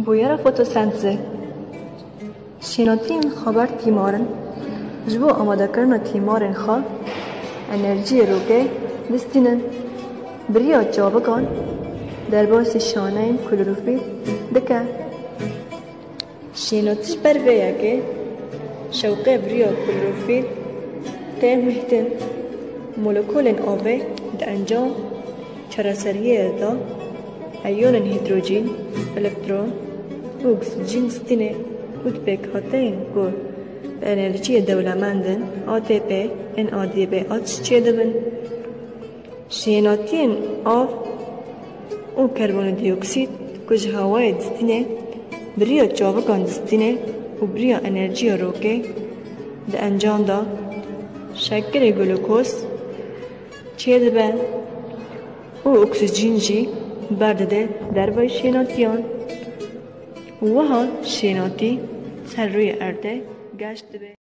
بویرا فوتوسنتزه شیناتین خبر تیمارن جبو آماده کردن تیمارن خواه انرژی روگه دستینن بریا جابگان در باعث شانه کلروفیل دکه شیناتش بر ویا که شوقه بریا کلروفیل تیم مهتن مولکول آبه در انجام چراسریه دا ایون هیدروژن الکترون و اکسیژن ستینه کود بک هاتین کو انرژی دولمندن ATP NADP آتش چه دبن شیناتین آب و کربن دی اکسید کج هوای دستینه بریا جابگان دستینه و بریا انرژی روکه ده انجام دا شکر گلوکوز چه دبن و اکسیژن جی برده در وی شیناتیان و ها شیناتی سر روی ارده گشت به